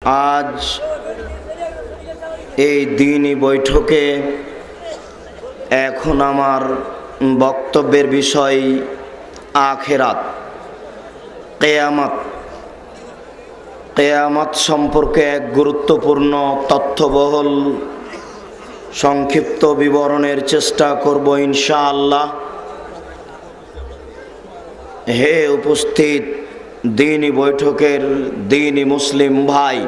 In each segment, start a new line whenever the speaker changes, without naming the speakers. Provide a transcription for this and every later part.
আজ এই দিনই বৈঠকে এখন আমার বক্তব্যের বিষয় আখিরাত, কিয়ামত। কিয়ামত সম্পর্কে এক গুরুত্বপূর্ণ তথ্যবহুল সংক্ষিপ্ত বিবরণের চেষ্টা করব ইনশাআল্লাহ। হে উপস্থিত দ্বীনি বৈঠকের দ্বীনি মুসলিম ভাই,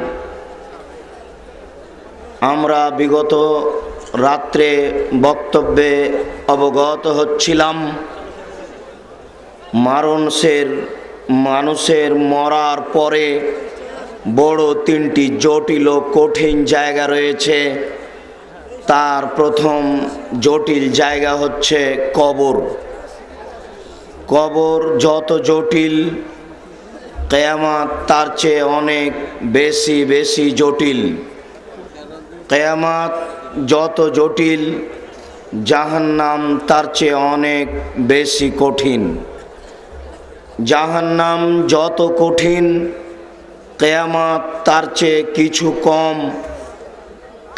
আমরা বিগত রাত্রে বক্তব্যে অবগত হচ্ছিলাম মানুষের মরার পরে বড় তিনটি জটিল ও কঠিন জায়গা রয়েছে। তার প্রথম জটিল জায়গা হচ্ছে কবর। কবর যত জটিল, কিয়ামত তার চেয়ে অনেক বেশি জটিল। কিয়ামত যত জটিল, জাহান্নাম তার চেয়ে অনেক বেশি কঠিন। জাহান্নাম যত কঠিন, কিয়ামত তার চেয়ে কিছু কম।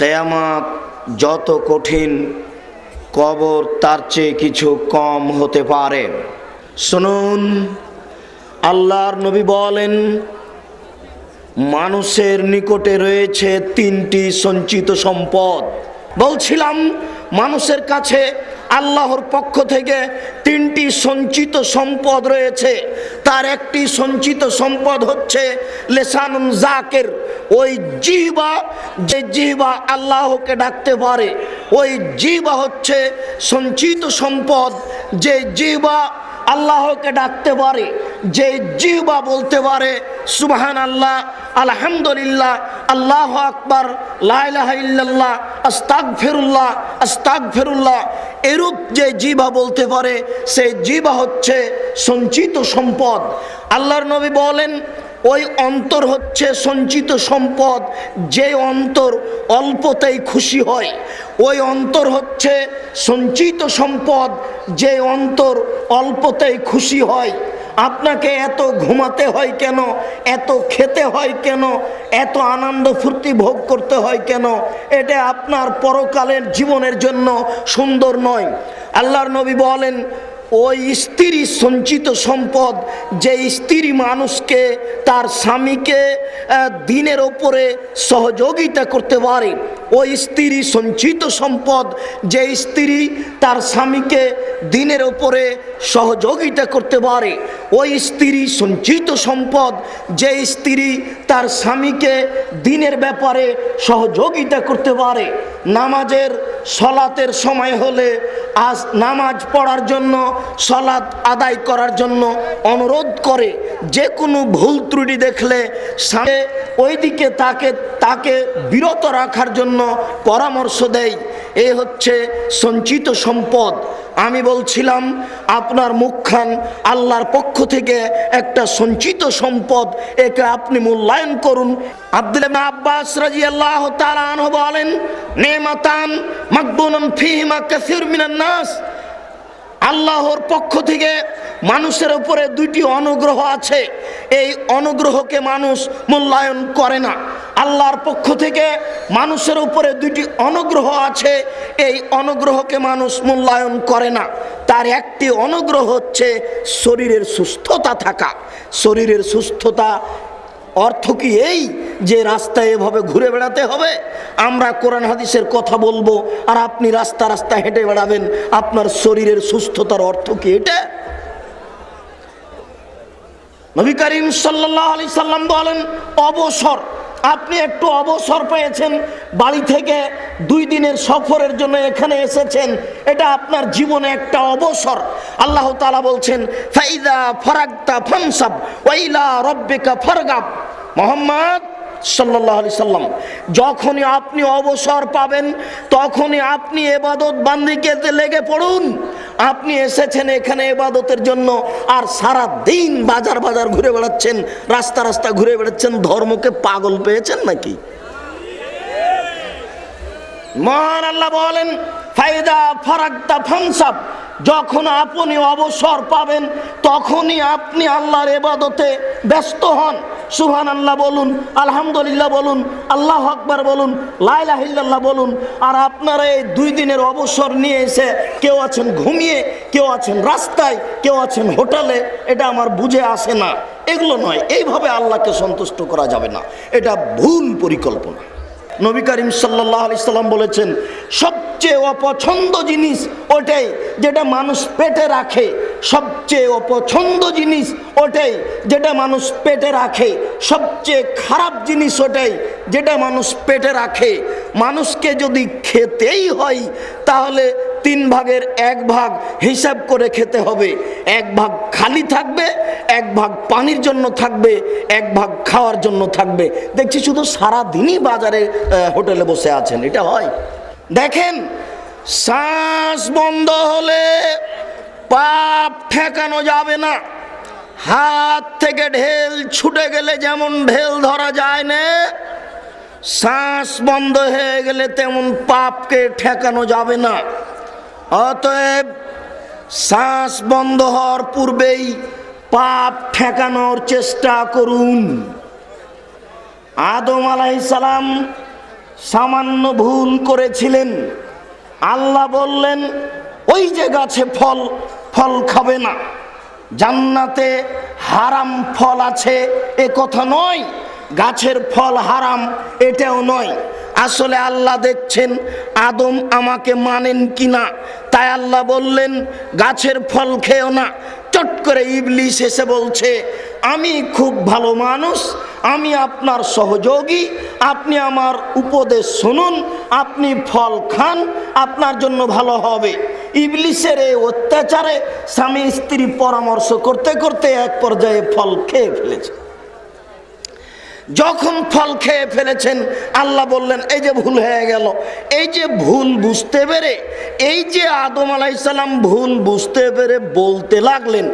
কিয়ামত যত কঠিন, কবর তার চেয়ে কিছু কম হতে পারে। শুনুন, আল্লাহর নবী বলেন, মানুষের নিকটে রয়েছে তিনটি সঞ্চিত সম্পদ। বলছিলাম, মানুষের কাছে আল্লাহর পক্ষ থেকে তিনটি সঞ্চিত সম্পদ রয়েছে। তার একটি সঞ্চিত সম্পদ হচ্ছে লিসানুন যাকির, ওই জিহ্বা, যে জিহ্বা আল্লাহকে ডাকতে পারে। ওই জিহ্বা হচ্ছে সঞ্চিত সম্পদ, যে জিহ্বা আল্লাহকে ডাকতে পারে, যে জিহ্বা বলতে পারে সুবহানাল্লাহ, আলহামদুলিল্লাহ, আল্লাহু আকবার, লা ইলাহা ইল্লাল্লাহ, আস্তাগফিরুল্লাহ, আস্তাগফিরুল্লাহ। এরূপ যে জিহ্বা বলতে পারে, সেই জিহ্বা হচ্ছে সঞ্চিত সম্পদ। আল্লাহর নবী বলেন, ওই অন্তর হচ্ছে সঞ্চিত সম্পদ, যে অন্তর অল্পতেই খুশি হয়। ওই অন্তর হচ্ছে সঞ্চিত সম্পদ, যে অন্তর অল্পতেই খুশি হয়। আপনাকে এত ঘুমাতে হয় কেন, এত খেতে হয় কেন, এত আনন্দ ফুর্তি ভোগ করতে হয় কেন? এটা আপনার পরকালের জীবনের জন্য সুন্দর নয়। আল্লাহর নবী বলেন, ওই স্ত্রী সঞ্চিত সম্পদ, যে স্ত্রী মানুষকে, তার স্বামীকে দিনের ওপরে সহযোগিতা করতে পারে। ওই স্ত্রী সঞ্চিত সম্পদ, যে স্ত্রী তার স্বামীকে দিনের ওপরে সহযোগিতা করতে পারে। ওই স্ত্রী সঞ্চিত সম্পদ, যে স্ত্রী তার স্বামীকে দিনের ব্যাপারে সহযোগিতা করতে পারে। নামাজের সলাতের সময় হলে আজ নামাজ পড়ার জন্য, সলাত আদায় করার জন্য অনুরোধ করে। যে কোনো ভুল ত্রুটি দেখলে স্বামী ওইদিকে তাকে বিরত রাখার জন্য পরামর্শ দেয়। এ হচ্ছে সঞ্চিত সম্পদ। আমি বলছিলাম, আপনার মুখখান আল্লাহর পক্ষ থেকে একটা সঞ্চিত সম্পদ, একে আপনি মূল্যায়ন করুন। আব্দুল্লাহ ইবনে আব্বাস রাদিয়াল্লাহু তাআলা আনহু বলেন, নেমাতান মাকবুনুন ফীহিমা কাসীর মিনান নাস। আল্লাহর পক্ষ থেকে মানুষের উপরে দুইটি অনুগ্রহ আছে, এই অনুগ্রহকে মানুষ মূল্যায়ন করে না। আল্লাহর পক্ষ থেকে মানুষের উপরে দুইটি অনুগ্রহ আছে, এই অনুগ্রহকে মানুষ মূল্যায়ন করে না। তার একটি অনুগ্রহ হচ্ছে শরীরের সুস্থতা থাকা। শরীরের সুস্থতা অর্থ কি এই যে রাস্তায় এভাবে ঘুরে বেড়াতে হবে? আমরা কোরআন হাদিসের কথা বলবো আর আপনি রাস্তা রাস্তা হেঁটে বেড়াবেন? আপনার শরীরের সুস্থতার অর্থ কি এটা? নবী করিম সাল্লাল্লাহু আলাইহি সাল্লাম বলেন, অবসর। আপনি একটু অবসর পেয়েছেন, বাড়ি থেকে 2 দিনের সফরের জন্য এখানে এসেছেন, এটা আপনার জীবনে একটা অবসর। আল্লাহ তাআলা বলছেন, ফাইদা ফারাগতা ফানসাব ওয়া ইলা রাব্বিকা ফারগাব। মুহাম্মদ সাল্লাল্লাহু আলাইহি সাল্লাম, যখনই আপনি অবসর পাবেন, তখনই আপনি ইবাদত বান্দিকে লেগে পড়ুন। আপনি এসেছেন এখানে ইবাদতের জন্য, আর সারা দিন বাজার ঘুরে বেড়াচ্ছেন, রাস্তা রাস্তা ঘুরে বেড়াচ্ছেন। ধর্মকে পাগল পেয়েছেন নাকি? মহান আল্লাহ বলেন, ফাইদা ফারাগতা ফানসাব, যখন আপনি অবসর পাবেন তখনই আপনি আল্লাহর ইবাদতে ব্যস্ত হন। সুবহানাল্লাহ বলুন, আলহামদুলিল্লাহ বলুন, আল্লাহু আকবার বলুন, লা ইলাহা ইল্লাল্লাহ বলুন। আর আপনারা এই 2 দিনের অবসর নিয়ে এসে কেউ আছেন ঘুমিয়ে, কেউ আছেন রাস্তায়, কেউ আছেন হোটেলে। এটা আমার বুঝে আসে না। এগুলো নয়, এইভাবে আল্লাহকে সন্তুষ্ট করা যাবে না। এটা ভুল পরিকল্পনা। নবী করিম সাল্লাল্লাহু আলাইহি সাল্লাম বলেছেন, সবচেয়ে অপছন্দ জিনিস ওটাই যেটা মানুষ পেটে রাখে। সবচেয়ে অপছন্দ জিনিস ওটাই যেটা মানুষ পেটে রাখে। সবচেয়ে খারাপ জিনিস ওটাই যেটা মানুষ পেটে রাখে। মানুষকে যদি খেতেই হয় তাহলে 3 ভাগের 1 ভাগ হিসাব করে খেতে হবে। 1 ভাগ খালি থাকবে, 1 ভাগ পানির জন্য থাকবে, 1 ভাগ খাওয়ার জন্য থাকবে। দেখছি শুধু সারা দিনই বাজারে হোটেলে বসে আছেন। এটা হয়? দেখেন, শ্বাস বন্ধ হলে পাপ ঠেকানো যাবে না। হাত থেকে ঢেল ছুটে গেলে যেমন ঢেল ধরা যায় না, শ্বাস বন্ধ হয়ে গেলে তেমন পাপকে ঠেকানো যাবে না। অতএব শ্বাস বন্ধ হওয়ার পূর্বেই পাপ ঠেকানোর চেষ্টা করুন। আদম আলাইহিস সালাম সামান্য ভুল করেছিলেন। আল্লাহ বললেন, ওই যে গাছে ফল খাবে না। জান্নাতে হারাম ফল আছে এ কথা নয়, গাছের ফল হারাম এটাও নয়। আসলে আল্লাহ দেখছেন আদম আমাকে মানেন কিনা, তাই আল্লাহ বললেন গাছের ফল খেও না। চট করে ইবলিস এসে বলছে, আমি খুব ভালো মানুষ, আমি আপনার সহযোগী, আপনি আমার উপদেশ শুনুন, আপনি ফল খান, আপনার জন্য ভালো হবে। ইবলিসের এই অত্যাচারে স্বামী স্ত্রী পরামর্শ করতে করতে এক পর্যায়ে ফল খেয়ে ফেলেছে। যখন ফল খেয়ে ফেলেছেন আল্লাহ বললেন, এই যে ভুল হয়ে গেল। এই যে ভুল বুঝতে পেরে, এই যে আদম আলাইহিস সালাম ভুল বুঝতে পেরে বলতে লাগলেন,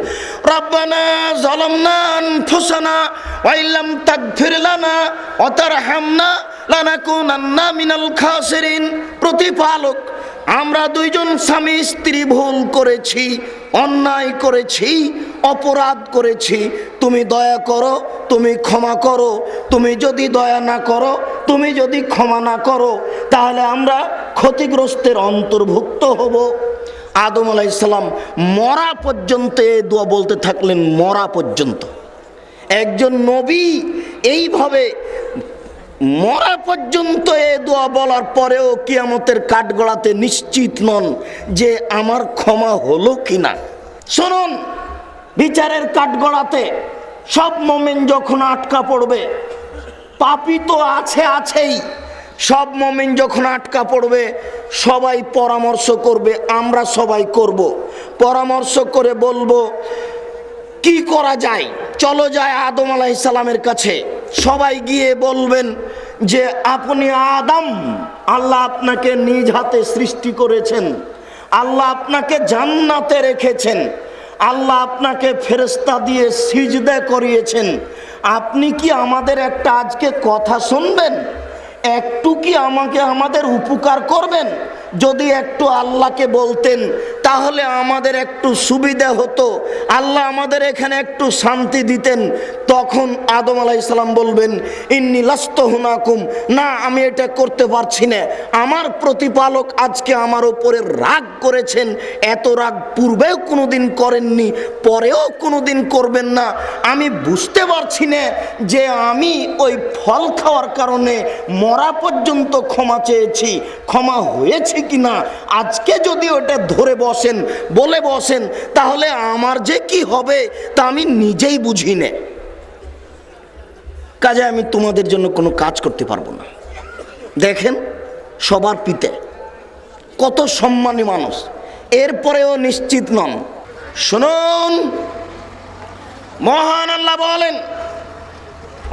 রব্বানা যালামনা আনফুসানা ওয়া ইল্লাম তাগফির লানা ওয়া তারহামনা লানাকুনান্না মিনাল খাসিরিন। প্রতিপালক, আমরা 2 জন স্বামী স্ত্রী ভুল করেছি, অন্যায় করেছি, অপরাধ করেছি। তুমি দয়া করো, তুমি ক্ষমা করো। তুমি যদি দয়া না করো, তুমি যদি ক্ষমা না করো, তাহলে আমরা ক্ষতিগ্রস্তের অন্তর্ভুক্ত হব। আদম আলাইহিস সালাম মরা পর্যন্ত এই দোয়া বলতে থাকলেন, মরা পর্যন্ত। একজন নবী এইভাবে মরা পর্যন্ত এ দোয়া বলার পরেও কিয়ামতের কাঠগড়াতে নিশ্চিত নন যে আমার ক্ষমা হলো কিনা। শুনুন, বিচারের কাঠগড়াতে সব মুমিন যখন আটকা পড়বে, পাপী তো আছেই, সব মুমিন যখন আটকা পড়বে সবাই পরামর্শ করবে, আমরা সবাই করব। পরামর্শ করে বলবো কি করা যায়, চলো যায় আদম আলাইহিস সালামের কাছে। সবাই গিয়ে বলবেন যে আপনি আদম, আল্লাহ আপনাকে নিজ হাতে সৃষ্টি করেছেন, আল্লাহ আপনাকে জান্নাতে রেখেছেন, আল্লাহ আপনাকে ফেরেশতা দিয়ে সিজদা করিয়েছেন। আপনি কি আমাদের একটা আজকে কথা শুনবেন? একটু কি আমাদের উপকার করবেন? যদি একটু আল্লাহকে বলতেন তাহলে আমাদের একটু সুবিধা হতো, আল্লাহ আমাদের এখানে একটু শান্তি দিতেন। তখন আদম আলাইহিস সালাম বলবেন, ইন্নী লাস্তু হুনাকুম, না আমি এটা করতে পারছি না। আমার প্রতিপালক আজকে আমার উপরে রাগ করেছেন। এত রাগ পূর্বেও কোনোদিন করেননি, পরেও কোনোদিন করবেন না। আমি বুঝতে পারছি না যে আমি ওই ফল খাওয়ার কারণে মরা পর্যন্ত ক্ষমা চেয়েছি, ক্ষমা হয়েছে কিনা। আজকে যদি ওটা ধরে বলে বসেন তাহলে আমার যে কি হবে তা আমি নিজেই বুঝি না। কাজে আমি তোমাদের জন্য কোনো কাজ করতে পারবো না। দেখেন, সবার পিতা কত সম্মানী মানুষ, এরপরেও নিশ্চিত নন। শুনুন, মহান আল্লাহ বলেন,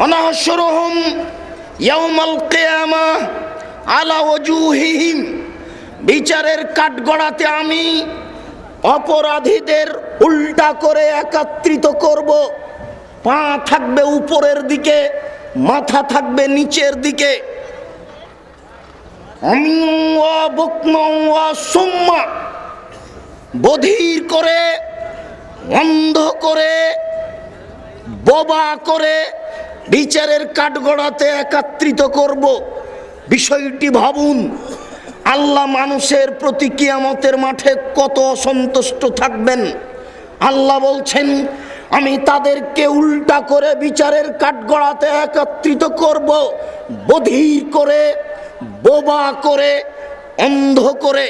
অনাহশুরুহুম ইয়াউমাল কিয়ামাহ আলা ওয়াজুহিহিম, বিচারের কাঠগড়াতে আমি অপরাধীদের উল্টা করে একত্রিত করব। পা থাকবে উপরের দিকে, মাথা থাকবে নিচের দিকে। বধির করে, অন্ধ করে, বোবা করে, বিচারের কাঠগড়াতে একত্রিত করব। বিষয়টি ভাবুন, আল্লাহ মানুষের প্রতি কিয়ামতের মাঠে কত অসন্তুষ্ট থাকবেন। আল্লাহ বলছেন, আমি তাদেরকে উল্টা করে বিচারের কাঠগড়াতে একত্রিত করব, বধির করে, বোবা করে, অন্ধ করে,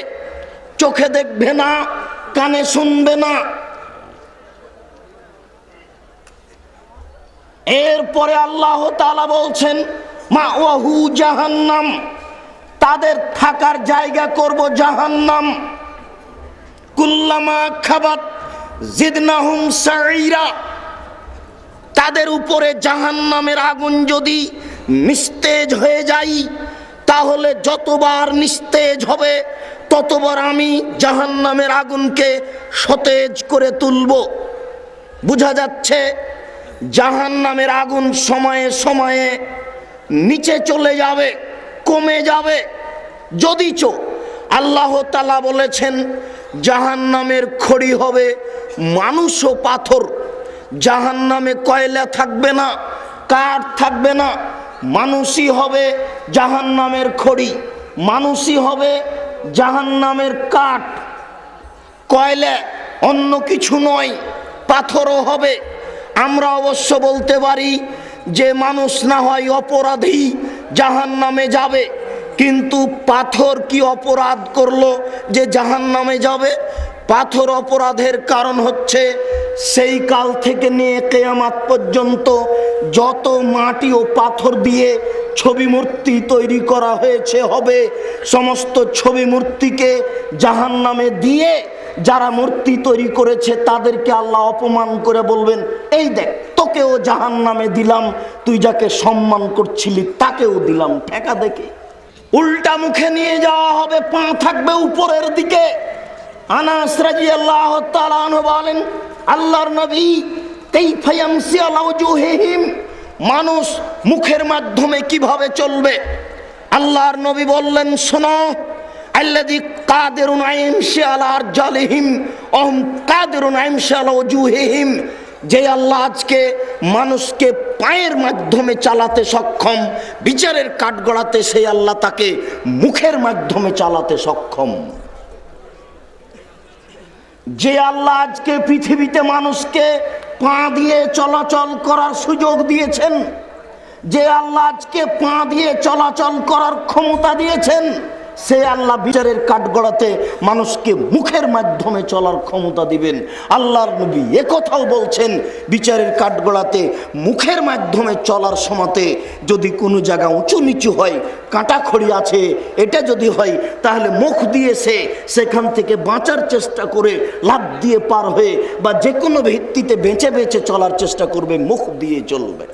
চোখে দেখবে না, কানে শুনবে না। এরপরে আল্লাহ তাআলা বলছেন, মাওয়াহু জাহান্নাম, তাদের থাকার জায়গা করব জাহান্নাম। কুল্লামা খাবাত জিদনাহুম সাইরা, তাদের উপরে জাহান্নামের আগুন যদি নিস্তেজ হয়ে যায়, তাহলে যতবার নিস্তেজ হবে ততবার আমি জাহান্নামের আগুনকে সতেজ করে তুলব। বোঝা যাচ্ছে জাহান্নামের আগুন সময়ে সময়ে নিচে চলে যাবে, কমে যাবে। যদিচ আল্লাহ তাআলা বলেছেন জাহান্নামের খড়ি হবে মানুষ ও পাথর। জাহান্নামে কয়লা থাকবে না, কাঠ থাকবে না, মানুষই হবে জাহান্নামের খড়ি, মানুষই হবে জাহান্নামের কাঠ। কয়লা অন্য কিছু নয়, পাথরও হবে। আমরা অবশ্য বলতে পারি যে মানুষ না হয় অপরাধী, জাহান্নামে যাবে, কিন্তু পাথর কি অপরাধ করলো যে জাহান্নামে যাবে? পাথর অপরাধের কারণ হচ্ছে সেই কাল থেকে নিয়ে কিয়ামত পর্যন্ত যত মাটি ও পাথর দিয়ে ছবি মূর্তি তৈরি করা হয়েছে হবে, সমস্ত ছবি মূর্তিকে জাহান্নামে দিয়ে যারা মূর্তি তৈরি করেছে তাদেরকে আল্লাহ অপমান করে বলবেন, এই দেখ তোকেও জাহান্নামে দিলাম, তুই যাকে সম্মান করছিলি তাকেও দিলাম ঠেকা দেখে। উল্টা মুখে নিয়ে যাওয়া হবে, পা থাকবে উপরের দিকে। আনাস রাদিয়াল্লাহু তাআলা আনহু বলেন, আল্লাহর নবী, কাইফা ইয়ামসি আলা ওয়াজুহিহিম, মানুষ মুখের মাধ্যমে কিভাবে চলবে? আল্লাহর নবী বললেন, শোনো, আল্লাযী কাদিরুন আইমশি আলা আরজালিহিম ওয়া হুম কাদিরুন আইমশি আলা ওয়াজুহিহিম, যে আল্লাহ আজকে মানুষকে পায়ের মাধ্যমে চালাতে সক্ষম, বিচারের কাঠগড়াতে সেই আল্লাহ তাকে মুখের মাধ্যমে চালাতে সক্ষম। যে আল্লাহ আজকে পৃথিবীতে মানুষকে পা দিয়ে চলাচল করার সুযোগ দিয়েছেন, যে আল্লাহ আজকে পা দিয়ে চলাচল করার ক্ষমতা দিয়েছেন, সে আল্লাহ বিচারের কাঠগড়াতে মানুষকে মুখের মাধ্যমে চলার ক্ষমতা দিবেন। আল্লাহর নবী একথাও বলছেন, বিচারের কাঠগড়াতে মুখের মাধ্যমে চলার সময়তে যদি কোনো জায়গা উঁচু নিচু হয়, কাঁটাখড়ি আছে, এটা যদি হয়, তাহলে মুখ দিয়ে সেখান থেকে বাঁচার চেষ্টা করে, লাফ দিয়ে পার হয়ে বা যে কোনো ভিত্তিতে বেঁচে বেঁচে চলার চেষ্টা করবে, মুখ দিয়ে চলবে।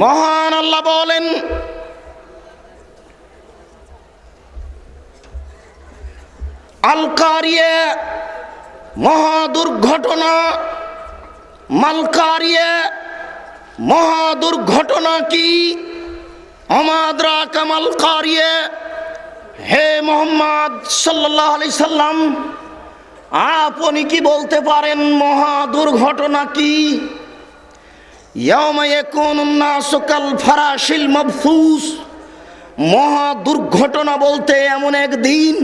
মহান আল্লাহ বলেন, আল কারিয়া, মহা দুর্ঘটনা। মাল কারিয়া, মহা দুর্ঘটনা কি? আমাদরা কামাল কারিয়া, হে মোহাম্মদ সাল্লাল্লাহু আলাইহি সাল্লাম, আপনি কি বলতে পারেন মহা দুর্ঘটনা কি? ইয়াউমা ইয়াকুনুন নাসু কাল ফারাশিল মাবসুস, মহা দুর্ঘটনা বলতে এমন একদিন,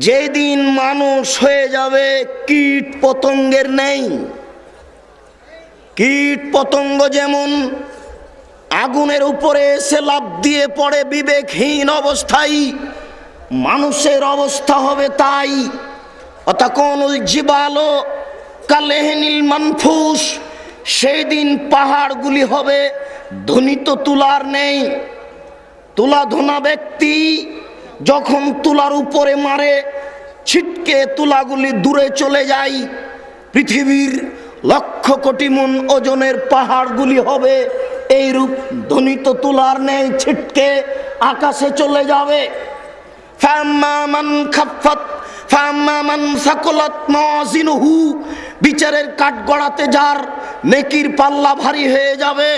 যেদিন মানুষ হয়ে যাবে কীট পতঙ্গের নেই। কীট পতঙ্গ যেমন আগুনের উপরে এসে লাফ দিয়ে পড়ে বিবেকহীন অবস্থায়, মানুষের অবস্থা হবে তাই। অতাকুনুল জিবালু কালেহনিল মানফুস, সেই দিন পাহাড়গুলি হবে ধ্বনিত তুলার নেই। তুলা ধোনা ব্যক্তি যখন তুলার উপরে মারে, ছিটকে তুলাগুলি দূরে চলে যায়। পৃথিবীর লক্ষ কোটি মন ওজনের পাহাড়গুলি হবে এইরূপ ধ্বনিত তুলার নেই, ছিটকে আকাশে চলে যাবে। ফাম্মা মান খাফফাত ফাম্মা মান সাকুলাত মাওয়াজিনুহু, বিচারের কাঠগড়াতে যার নেকির পাল্লা ভারী হয়ে যাবে,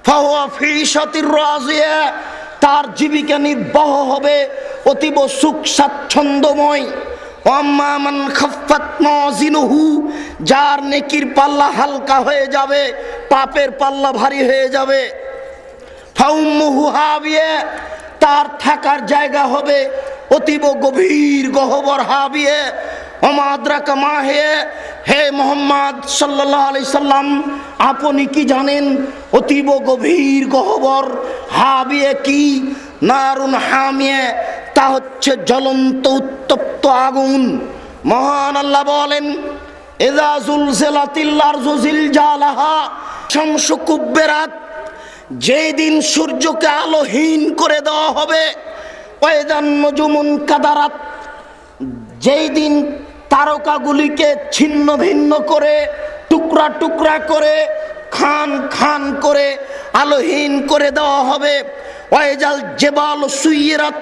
ফাহুয়া ফি শাতির রাজিয়া, তার জীবিকা নির্বাহ হবে অতীব সুখ স্বাচ্ছন্দ্যময়। আম্মা মান খাফফাত মাওয়াজিনুহু, যার নেকির পাল্লা হালকা হয়ে যাবে, পাপের পাল্লা ভারী হয়ে যাবে। ফাউম্মুহু হাবিয়া, তার থাকার জায়গা হবে অতীব গভীর গহ্বর হাবিয়া। ওমা আদরাকা মা হিয়া, হে মুহাম্মদ সাল্লাল্লাহু আলাইহি সাল্লাম, আপনি কি জানেন অতীব গভীর গহ্বর হাবিয়া কি? নারুন হামিয়া, তা হচ্ছে জ্বলন্ত উত্তপ্ত আগুন। মহান আল্লাহ বলেন, ইযা যুলজিলাতিল আরযু জিলজালাহা, শামসু কুব্বিরাত, যেই দিন সূর্যকে আলোহীন করে দেওয়া হবে। ওয়াইদান নুজুমুন কাদারাত, যেই দিন তারকাগুলিকে ছিন্ন ভিন্ন করে, টুকরা টুকরা করে, খান খান করে আলোহীন করে দেওয়া হবে। ওয়াইজাল জিবাল সুইরাত,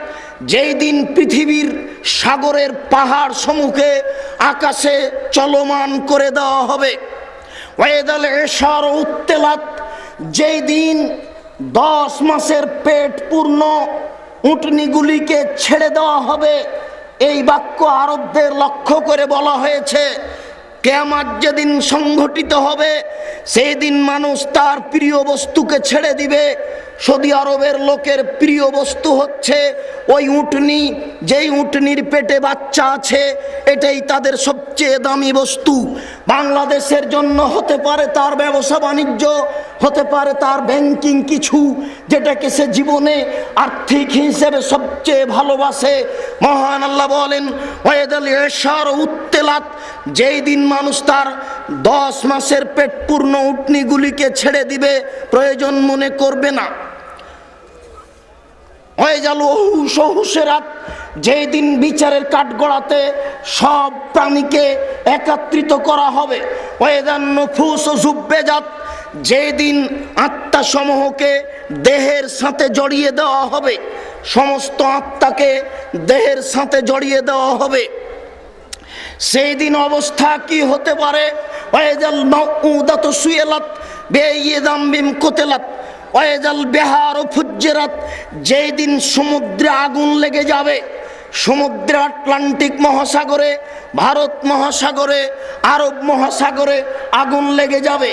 যেই দিন পৃথিবীর সাগরের পাহাড় সমূহকে আকাশে চলমান করে দেওয়া হবে। ওয়াইদাল ইশার উত্তেলাত, যেই দিন 10 মাসের পেট পূর্ণ উটনিগুলিকে ছেড়ে দেওয়া হবে। এই বাক্য আরবদের লক্ষ্য করে বলা হয়েছে। কিয়ামত যেদিন সংঘটিত হবে, সেই দিন মানুষ তার প্রিয় বস্তুকে ছেড়ে দিবে। সৌদি আরবের লোকের প্রিয় বস্তু হচ্ছে ওই উটনি, যেই উটনির পেটে বাচ্চা আছে, এটাই তাদের সবচেয়ে দামি বস্তু। বাংলাদেশের জন্য হতে পারে তার ব্যবসা বাণিজ্য, হতে পারে তার ব্যাংকিং কিছু, যেটাকে সে জীবনে আর্থিক হিসেবে সবচেয়ে ভালোবাসে। মহান আল্লাহ বলেন, ওয়াইদাল ইশার উত্তেলাত, যেই দিন মানুষ তার 10 মাসের পেট পূর্ণ উটনিগুলিকে ছেড়ে দিবে, প্রয়োজন মনে করবে না। ওয়াইজাল ওহুশরাত, যেই দিন বিচারের কাঠগড়াতে সব প্রাণীকে একত্রিত করা হবে। ওয়াইদান নুফুস যুব্বেজাত, যেই দিন আত্মাসমূহকে দেহের সাথে জড়িয়ে দেওয়া হবে, সমস্ত আত্মাকে দেহের সাথে জড়িয়ে দেওয়া হবে। সেই দিন অবস্থা কি হতে পারে? ওয়াইজাল মাউউদাতু সুইলাত বিআইয়িযামবিন কুতিলাত ওয়াইজাল বিহারু ফুজ্জিরাত, যেই দিন সমুদ্রে আগুন লেগে যাবে। সমুদ্রে আটলান্টিক মহাসাগরে, ভারত মহাসাগরে, আরব মহাসাগরে আগুন লেগে যাবে।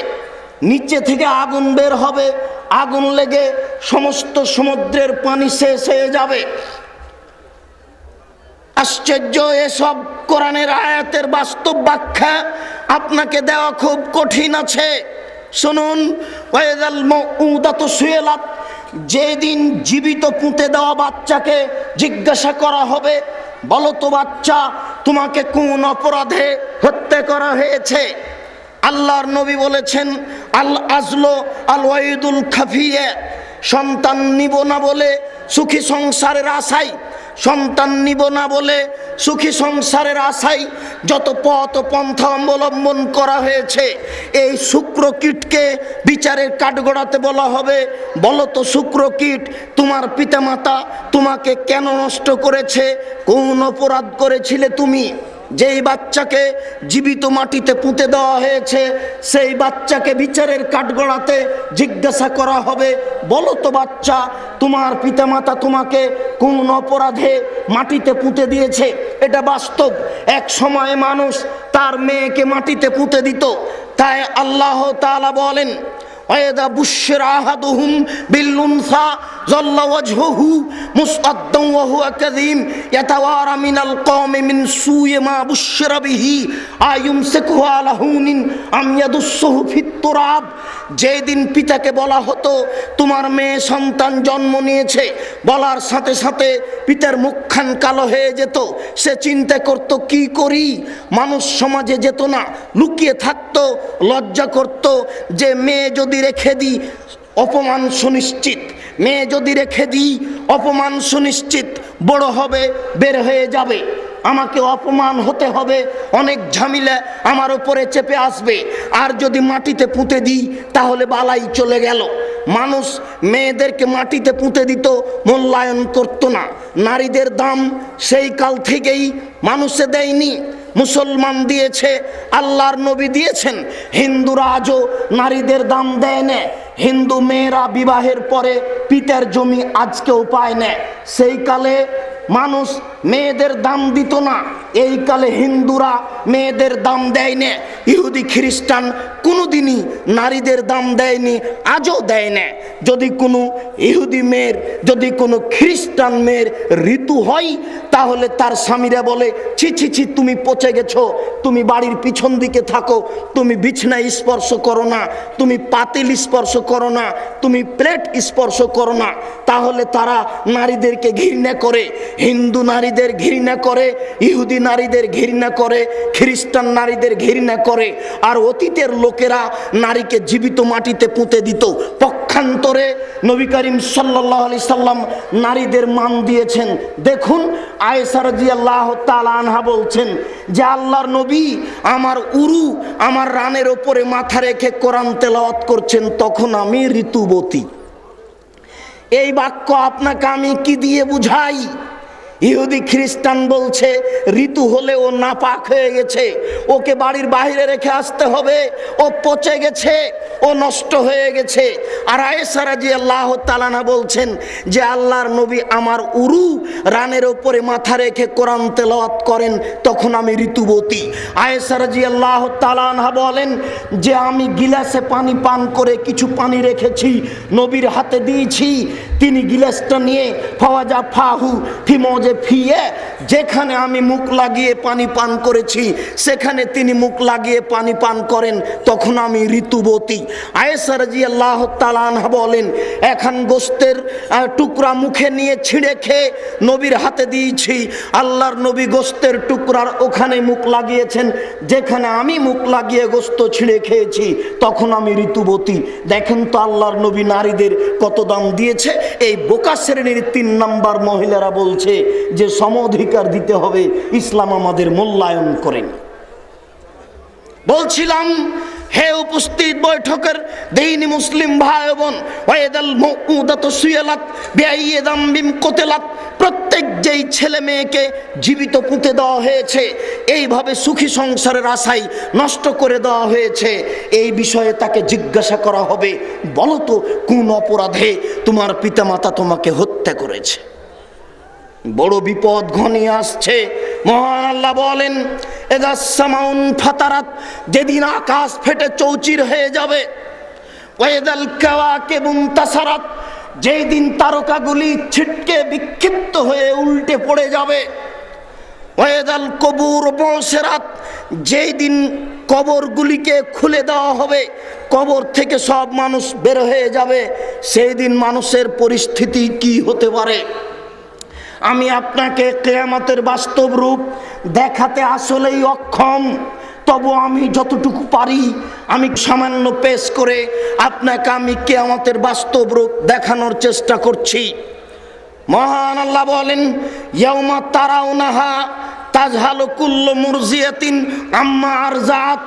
নিচে থেকে আগুন বের হবে, আগুন লেগে সমস্ত সমুদ্রের পানি শেষ হয়ে যাবে। আশ্চর্য, এসব কোরআনের আয়াতের বাস্তব ব্যাখ্যা আপনাকে দেওয়া খুব কঠিন আছে। শুনুন, ওয়াইজাল মাউউদাতু সুইলাত, যেদিন জীবিত পুঁতে দেওয়া বাচ্চাকে জিজ্ঞাসা করা হবে, বলো তো বাচ্চা, তোমাকে কোন অপরাধে হত্যা করা হয়েছে? আল্লাহর নবী বলেছেন, আল আজলো আল ওয়াইদুল খাফিয়া, সন্তান নিব না বলে সুখী সংসারের আশায়, সন্তান নিব না বলে সুখী সংসারের আশায় যত পথ পন্থা অবলম্বন করা হয়েছে, এই শুক্রকীটকে বিচারের কাঠগড়াতে বলা হবে, বলো তো শুক্রকীট, তোমার পিতামাতা তোমাকে কেন নষ্ট করেছে? কোন অপরাধ করেছিলে তুমি? যেই বাচ্চাকে জীবিত মাটিতে পুঁতে দেওয়া হয়েছে, সেই বাচ্চাকে বিচারের কাঠগড়াতে জিজ্ঞাসা করা হবে, বলো তো বাচ্চা, তোমার পিতামাতা তোমাকে কোন অপরাধে মাটিতে পুঁতে দিয়েছে? এটা বাস্তব। এক সময় মানুষ তার মেয়েকে মাটিতে পুঁতে দিত। তাই আল্লাহ তাআলা বলেন, ওয়াইদা বুশশিরা আহাদুহুম বিল উনসা যাল্লা ওয়াজহুহু মুসআদ্দান ওয়া হুয়া কাযীম ইয়াতাওয়ারা মিনাল কওমি মিন সুই মা বুশশিরা বিহি আয়ুমসিকুহু আলা হুনিন আম ইয়াদুসসুহু ফিত তুরাব। যেদিন পিতাকে বলা হতো তোমার মেয়ে সন্তান জন্ম নিয়েছে, বলার সাথে সাথে পিতার মুখখান কালো হয়ে যেত। সে চিন্তা করত, কি করি? মানুষ সমাজে যেত না, লুকিয়ে থাকতো, লজ্জা করত যে মেয়ে যদি রেখে দিই অপমান সুনিশ্চিত, মেয়ে যদি রেখে দিই অপমান সুনিশ্চিত, বড় হবে বের হয়ে যাবে, আমাকে অপমান হতে হবে, অনেক ঝামেলা আমার উপরে চেপে আসবে। আর যদি মাটিতে পুঁতে দিই তাহলে বালাই চলে গেল। মানুষ মেয়েদেরকে মাটিতে পুঁতে দিত, মূল্যায়ন করত না। নারীদের দাম সেই কাল থেকেই মানুষে দেয়নি, মুসলমান দিয়েছে, আল্লাহর নবী দিয়েছেন। হিন্দুরা আজও নারীদের দাম দেয় না। হিন্দু মেয়েরা বিবাহের পরে পিতার জমি আজকেও পায় না। সেই কালে মানুষ মেয়েদের দাম দিত না। এই কালে হিন্দুরা মেয়েদের দাম দেয় না, ইহুদি খ্রিস্টান কোনোদিনই নারীদের দাম দেয়নি, আজও দেয় না। যদি কোনো ইহুদি মেয়ের, যদি কোনো খ্রিস্টান মেয়ের ঋতু হয়, তাহলে তার স্বামীরা বলে, ছি ছি ছি, তুমি পচে গেছো, তুমি বাড়ির পিছন দিকে থাকো, তুমি বিছনায় স্পর্শ করো না, তুমি পাতিল স্পর্শ করো না, তুমি প্লেট স্পর্শ করো না। তাহলে তারা নারীদেরকে ঘৃণা করে, হিন্দু নারীদের ঘৃণা করে, ইহুদি নারীদের ঘৃণা করে, খ্রিস্টান নারীদের ঘৃণা করে। আর অতীতের লোকেরা নারীকে জীবিত মাটিতে পুঁতে দিত। পক্ষান্তরে নবী করিম সাল্লাল্লাহু আলাইহি সাল্লাম নারীদের মান দিয়েছেন। দেখুন, আয়েশা রাদিয়াল্লাহু তাআলা আনহা বলছেন যে আল্লাহর নবী আমার উরু, আমার রানের ওপরে মাথা রেখে কোরআন তেলাওয়াত করছেন, তখন আমি ঋতুবতী। এই বাক্য আপনাকে আমি কি দিয়ে বুঝাই? ইহুদি খ্রিস্টান বলছে ঋতু হলে ও নাপাক হয়ে গেছে, ওকে বাড়ির বাইরে রেখে আসতে হবে, ও পচে গেছে, ও নষ্ট হয়ে গেছে। আর আয়েশা রাদিয়াল্লাহু তাআলা আনহা বলছেন যে আল্লাহর নবী আমার উরু রানের ওপরে মাথা রেখে কোরআন তেলাওয়াত করেন, তখন আমি ঋতুবতী। আয়েশা রাদিয়াল্লাহু তাআলা আনহা বলেন যে আমি গিলাসে পানি পান করে কিছু পানি রেখেছি, নবীর হাতে দিয়েছি, তিনি গিলাসটা নিয়ে ফাওয়াজা ফাহু ফিমোজে ফিয়ে, যেখানে আমি মুখ লাগিয়ে পানি পান করেছি সেখানে তিনি মুখ লাগিয়ে পানি পান করেন, তখন আমি ঋতুবতী। আয়েশা রাদিয়াল্লাহু তাআলা আনহা বলেন এখন গোশতের টুকরা মুখে নিয়ে ছিঁড়ে খেয়ে নবীর হাতে দিয়েছি, আল্লাহর নবী গোশতের টুকরার ওখানে মুখ লাগিয়েছেন যেখানে আমি মুখ লাগিয়ে গোশত ছিঁড়ে খেয়েছি, তখন আমি ঋতুবতী। দেখেন তো আল্লাহর নবী নারীদের কত দাম দিয়েছে। এই বোকা শ্রেণীর 3 নাম্বার মহিলারা বলছে যে সম অধিকার দিতে হবে, ইসলাম আমাদের মূল্যায়ন করেন। বলছিলাম হে উপস্থিত বৈঠকের দ্বীনি মুসলিম ভাই বোন, ওয়াইদাল মুউদাতু সুয়ালাত বিআইয়ি যামবিন কুতিলাত, প্রত্যেক যেই ছেলে মেয়েকে জীবিত পুঁতে দেওয়া হয়েছে, এইভাবে সুখী সংসারের আশায় নষ্ট করে দেওয়া হয়েছে, এই বিষয়ে তাকে জিজ্ঞাসা করা হবে, বলো তো কোন অপরাধে তোমার পিতামাতা তোমাকে হত্যা করেছে? বড় বিপদ ঘনিয়ে আসছে। মহান আল্লাহ বলেন এযাস সামাউন ফাতারাত, যেদিন আকাশ ফেটে চৌচির হয়ে যাবে, ওয়াইদাল কাওয়াকিবুন তাসারাত, যেই দিন তারকাগুলি ছিটকে বিক্ষিপ্ত হয়ে উল্টে পড়ে যাবে, ওয়াইদাল কবুর বুসিরাত, যেই দিন কবরগুলিকে খুলে দেওয়া হবে, কবর থেকে সব মানুষ বের হয়ে যাবে, সেই দিন মানুষের পরিস্থিতি কি হতে পারে? আমি আপনাকে কিয়ামতের বাস্তব রূপ দেখাতে আসলেই অক্ষম, তবু আমি যতটুকু পারি আমি সামান্য পেশ করে আপনাকে আমি কিয়ামতের বাস্তব রূপ দেখানোর চেষ্টা করছি। মহান আল্লাহ বলেন ইয়াউমা তারাউনাহা তাজহালু কুল্লু মুরজিয়াতিন আম্মা আরজাত,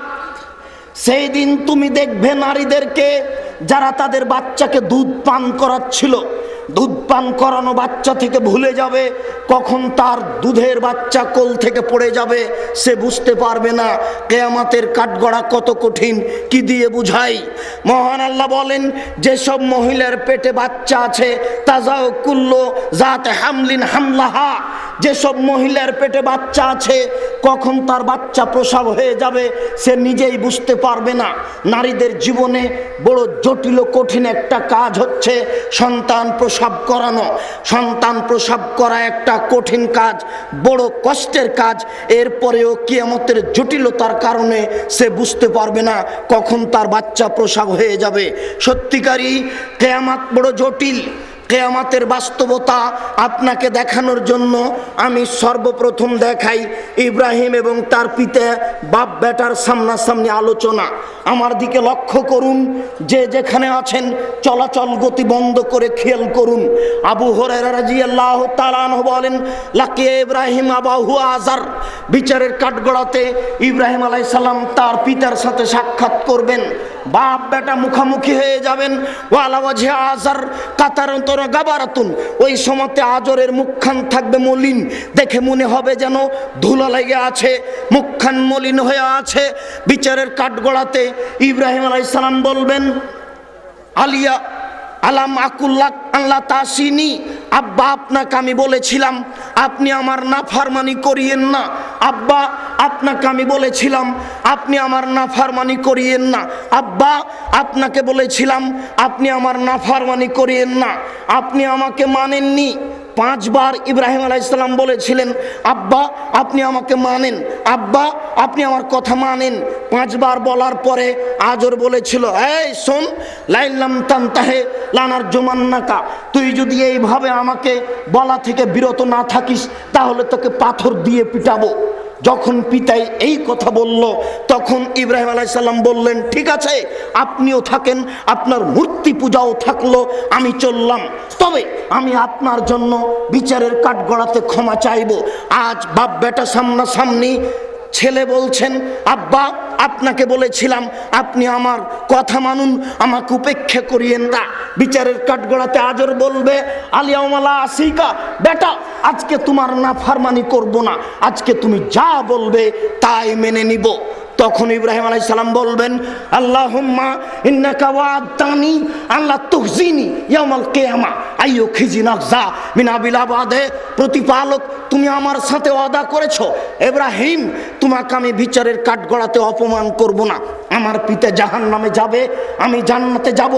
সেই দিন তুমি দেখবে নারীদেরকে যারা তাদের বাচ্চাকে দুধ পান করাচ্ছিল, দুধ পান করানো বাচ্চা থেকে ভুলে যাবে, কখন তার দুধের বাচ্চা কোল থেকে পড়ে যাবে সে বুঝতে পারবে না। কিয়ামতের কাঠগড়া কত কঠিন, কি দিয়ে বুঝাই? মহান আল্লাহ বলেন যেসব মহিলার পেটে বাচ্চা আছে, তাজাও কুল্লু জাতে হামলিন হামলাহা, যেসব মহিলার পেটে বাচ্চা আছে কখন তার বাচ্চা প্রসব হয়ে যাবে সে নিজেই বুঝতে পারবে না। নারীদের জীবনে বড় জটিল কঠিন একটা কাজ হচ্ছে সন্তান প্রসব করানো। সন্তান প্রসব করা একটা কঠিন কাজ, বড় কষ্টের কাজ। এরপরেও কিয়ামতের জটিলতার কারণে সে বুঝতে পারবে না কখন তার বাচ্চা প্রসব হয়ে যাবে। সত্যিকারই কিয়ামত বড় জটিল। কিয়ামতের বাস্তবতা আপনাকে দেখানোর জন্য আমি সর্বপ্রথম দেখাই ইব্রাহিম এবং তার পিতা বাপ বেটার সামনাসামনি আলোচনা। আমার দিকে লক্ষ্য করুন, যে যেখানে আছেন চলাচল গতি বন্ধ করে খেয়াল করুন। আবু হুরায়রা রাদিয়াল্লাহু তাআলা আনহু বলেন লাকিয়া ইব্রাহিম আবাহু আজার, বিচারের কাঠগড়াতে ইব্রাহিম আলাইহিস সালাম তার পিতার সাথে সাক্ষাৎ করবেন, বাপ বেটা মুখামুখি হয়ে যাবেন। ওয়ালা ওয়াজহি আজার কাতারাতুন গাবারাতুন, ওই সময়তে আজরের মুখখান থাকবে মলিন, দেখে মনে হবে যেন ধুলো লেগে আছে, মুখখান মলিন হয়ে আছে। বিচারের কাঠগড়াতে ইব্রাহিম আলাইহিস সালাম বলবেন আলিয়া আলাম আকুল্লাক আল্লাহ তাসিনি, আব্বা আপনাকে আমি বলেছিলাম আপনি আমার নাফরমানি করিয়েন না, আব্বা আপনাকে আমি বলেছিলাম আপনি আমার নাফরমানি করিয়েন না, আব্বা আপনাকে বলেছিলাম আপনি আমার নাফরমানি করিয়েন না, আপনি আমাকে মানেননি। 5 বার ইব্রাহিম আলাইহিস সালাম বলেছিলেন আব্বা আপনি আমাকে মানেন, আব্বা আপনি আমার কথা মানেন। 5 বার বলার পরে আজর বলেছিল, এই শোন, লাইল্লাম তানতাহে লানার জুমান্নাকা, তুই যদি এইভাবে আমাকে বলা থেকে বিরত না থাকিস তাহলে তোকে পাথর দিয়ে পিটাবো। যখন পিতাই এই কথা বলল তখন ইব্রাহিম আলাইহিস সালাম বললেন, ঠিক আছে আপনিও থাকেন, আপনার মূর্তি পূজাও থাকলো, আমি চললাম, তবে আমি আপনার জন্য বিচারের কাঠগড়াতে ক্ষমা চাইব। আজ বাপ বেটা সামনাসামনি, ছেলে বলছেন আব্বা আপনাকে বলেছিলাম আপনি আমার কথা মানুন, আমাকে উপেক্ষা করিয়েন না। বিচারের কাঠগড়াতে আজর বলবে আলিয়াউমালা আসিকা, বেটা আজকে তোমার নাফরমানি করব না, আজকে তুমি যা বলবে তাই মেনে নিব। তখন ইব্রাহিম আলাইহিস সালাম বলবেন আল্লাহুম্মা ইন্নাকা ওয়া'আদতানি আল্লা তুখজিনি ইয়াউমাল কিয়ামা আইয়ুখিজিনাকজা মিন আবিল আবাদে, প্রতিপালক তুমি আমার সাথে ওয়াদা করেছো ইব্রাহিম তোমাকে আমি বিচারের কাঠগড়াতে অপমান করব না। আমার পিতা জাহান্নামে যাবে, আমি জান্নাতে যাব,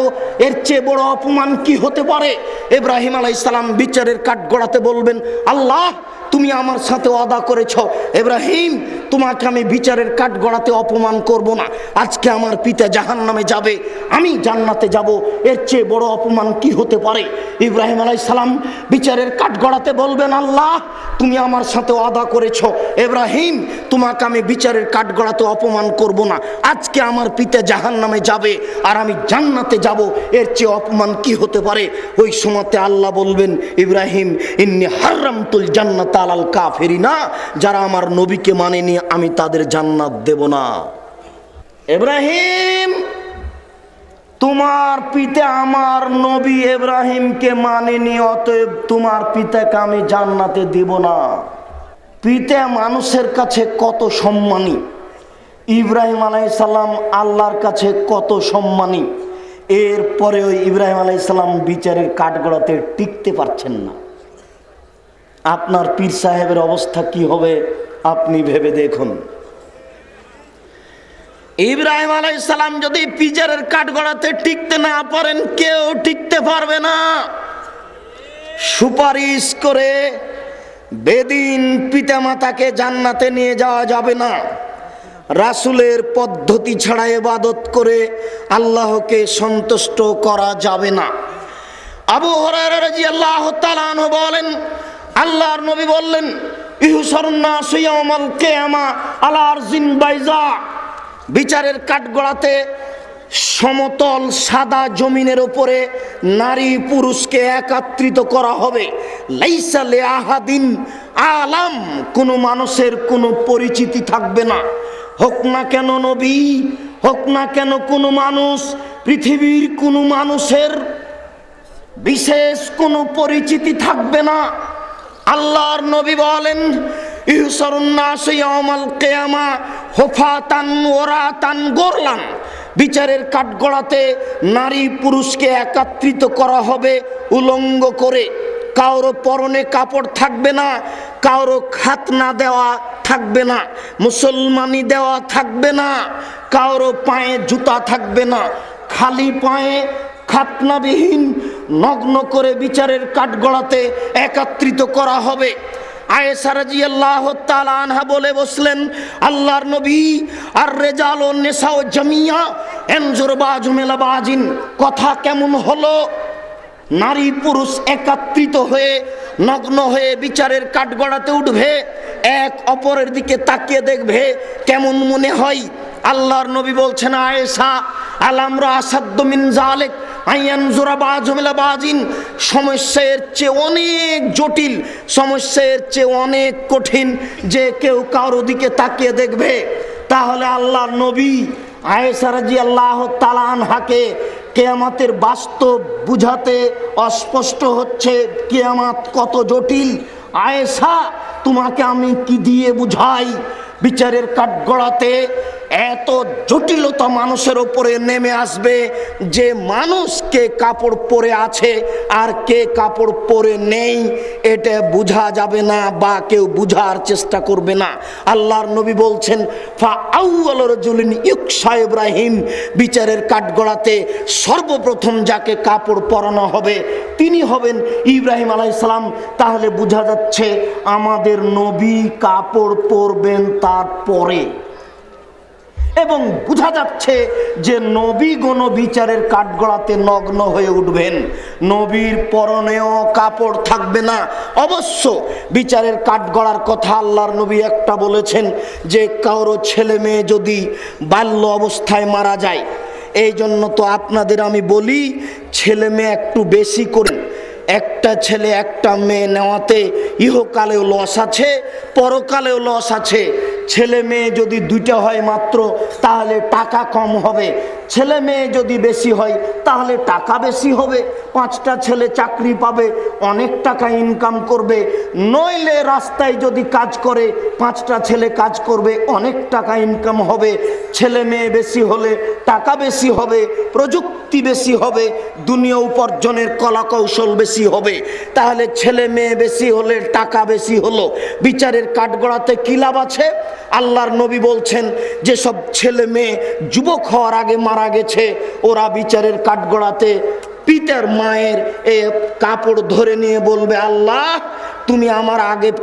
এর চেয়ে বড় অপমান কি হতে পারে? ইব্রাহিম আলাইহিস সালাম বিচারের কাঠগড়াতে বলবেন আল্লাহ তুমি আমার সাথে ওয়াদা করেছো ইব্রাহিম তোমাকে আমি বিচারের কাঠগড়াতে অপমান করব না, আজকে আমার পিতা জাহান্নামে যাবে, আমি জান্নাতে যাব, এর চেয়ে বড় অপমান কি হতে পারে? ইব্রাহিম আলাইহিস সালাম বিচারের কাঠগড়াতে বলবেন আল্লাহ তুমি আমার সাথে ওয়াদা করেছো ইব্রাহিম তোমাকে আমি বিচারের কাঠগড়াতে অপমান করব না, আজকে আমার পিতা জাহান্নামে যাবে আর আমি জান্নাতে যাব, এর চেয়ে অপমান কি হতে পারে? ওই সময়তে আল্লাহ বলবেন ইব্রাহিম ইন্নী হারামতুল জান্নাত আলাল কাফিরিনা, যারা আমার নবীকে মানেনি আমি তাদের জান্নাত দেব না। ইব্রাহিম তোমার পিতা আমার নবী ইব্রাহিমকে মানেনি, অতএব তোমার পিতাকে আমি জান্নাতে দিব না। পিতা মানুষের কাছে কত সম্মানী, ইব্রাহিম আলাইহিস সালাম আল্লাহর কাছে কত সম্মানী, এরপরে ওই ইব্রাহিম আলাইহিস সালাম বিচারের কাঠগড়াতে টিকতে পারছেন না। আপনার পীর সাহেবের অবস্থা কি হবে আপনি ভেবে দেখুন। ইব্রাহিম আলাইহিস সালাম যদি বিচারের কাঠগড়াতে টিকতে না পারেন কেউ টিকতে পারবে না। সুপারিশ করে বেদিন পিতামাতাকে জান্নাতে নিয়ে যাওয়া যাবে না, রাসূলের পদ্ধতি ছাড়া ইবাদত করে আল্লাহকে সন্তুষ্ট করা যাবে না। আবু হুরায়রা রাদিয়াল্লাহু তাআলা আনহু বলেন আল্লাহর নবী বললেন ইহসারুন নাসু ইয়াউমাল কিয়ামা আলা আরজিন বাইজা, বিচারের কাঠগড়াতে সমতল সাদা জমিনের উপরে নারী পুরুষকে একত্রিত করা হবে। লাইসা লিআহাদিন আলাম, কোনো মানুষের কোনো পরিচিতি থাকবে না, হোক না কেন নবী, হোক না কেন কোনো মানুষ, পৃথিবীর কোনো মানুষের বিশেষ কোনো পরিচিতি থাকবে না। আল্লাহর নবী বলেন ইহসারুন নাসু ইয়াউমাল কিয়ামা হুফাতান ওরাতান গোরলান, বিচারের কাঠগড়াতে নারী পুরুষকে একত্রিত করা হবে উলঙ্গ করে, কারো পরনে কাপড় থাকবে না, কারো খাতনা দেওয়া থাকবে না, মুসলমানি দেওয়া থাকবে না, কারো পায়ে জুতা থাকবে না, খালি পায়ে খাতনাবিহীন নগ্ন করে বিচারের কাঠগড়াতে একত্রিত করা হবে। আয়েশা রাদিয়াল্লাহু তাআলা আনহা বলে বসলেন আল্লাহর নবী আর রেজাল ও নিসা ও জামিয়া এনজুর বাজু মেলা বাজিন, কথা কেমন হলো? নারী পুরুষ একত্রিত হয়ে নগ্ন হয়ে বিচারের কাঠগড়াতে উঠবে, এক অপরের দিকে তাকিয়ে দেখবে, কেমন মনে হয়? আল্লাহর নবী বলছেন আয়েশা আলামরা আসাদ্দু মিন যালিক আয়ানজুরা বাজু মেলা বাজিন, সমস্যার চেয়ে অনেক জটিল, সমস্যার চেয়ে অনেক কঠিন যে কেউ কারো দিকে তাকিয়ে দেখবে। তাহলে আল্লাহর নবী আয়েশা রাদিয়াল্লাহু তাআলা আনহাকে কিয়ামতের বাস্তব বুঝাতে অস্পষ্ট হচ্ছে কিয়ামত কত জটিল। আয়েশা তোমাকে আমি কি দিয়ে বুঝাই? বিচারের কাঠগড়াতে এত জটিলতা মানুষের উপরে নেমে আসবে যে মানুষ কে কাপড় পরে আছে আর কে কাপড় পরে নেই এটা বোঝা যাবে না, বা কেউ বুঝার চেষ্টা করবে না। আল্লাহর নবী বলছেন ফা আউয়ালু রাজুলিন ইউকসা ইব্রাহিম, বিচারের কাঠগড়াতে সর্বপ্রথম যাকে কাপড় পরানো হবে তিনি হবেন ইব্রাহিম আলাইহিস সালাম। তাহলে বোঝা যাচ্ছে আমাদের নবী কাপড় পরবেন তারপরে, এবং বোঝা যাচ্ছে যে নবী গণ বিচারের কাঠগড়াতে নগ্ন হয়ে উঠবেন, নবীর পরনেও কাপড় থাকবে না। অবশ্য বিচারের কাঠগড়ার কথা আল্লাহর নবী একটা বলেছেন যে কারো ছেলে মেয়ে যদি বাল্য অবস্থায় মারা যায়, এই জন্য তো আপনাদের আমি বলি ছেলে মেয়ে একটু বেশি করেন। একটা ছেলে একটা মেয়ে নেওয়াতে ইহকালেও লস আছে, পরকালেও লস আছে। ছেলে মেয়ে যদি দুইটা হয় মাত্র তাহলে টাকা কম হবে, ছেলে মেয়ে যদি বেশি হয় তাহলে টাকা বেশি হবে। 5টা ছেলে চাকরি পাবে, অনেক টাকা ইনকাম করবে। নইলে রাস্তায় যদি কাজ করে 5টা ছেলে কাজ করবে, অনেক টাকা ইনকাম হবে। ছেলে মেয়ে বেশি হলে টাকা বেশি হবে, প্রযুক্তি বেশি হবে, দুনিয়া উপার্জনের কলা কৌশল বেশি হবে। তাহলে ছেলে মেয়ে বেশি হলে টাকা বেশি হলো, বিচারের কাঠগড়াতে কি লাভ আছে? আল্লাহর নবী বলছেন যে সব ছেলে মেয়ে যুবক হওয়ার আগে মারা গেছে, ওরা বিচারের কাঠগড়াতে পিতার মায়ের কাপড় ধরে নিয়ে বলবে আল্লাহ তুমি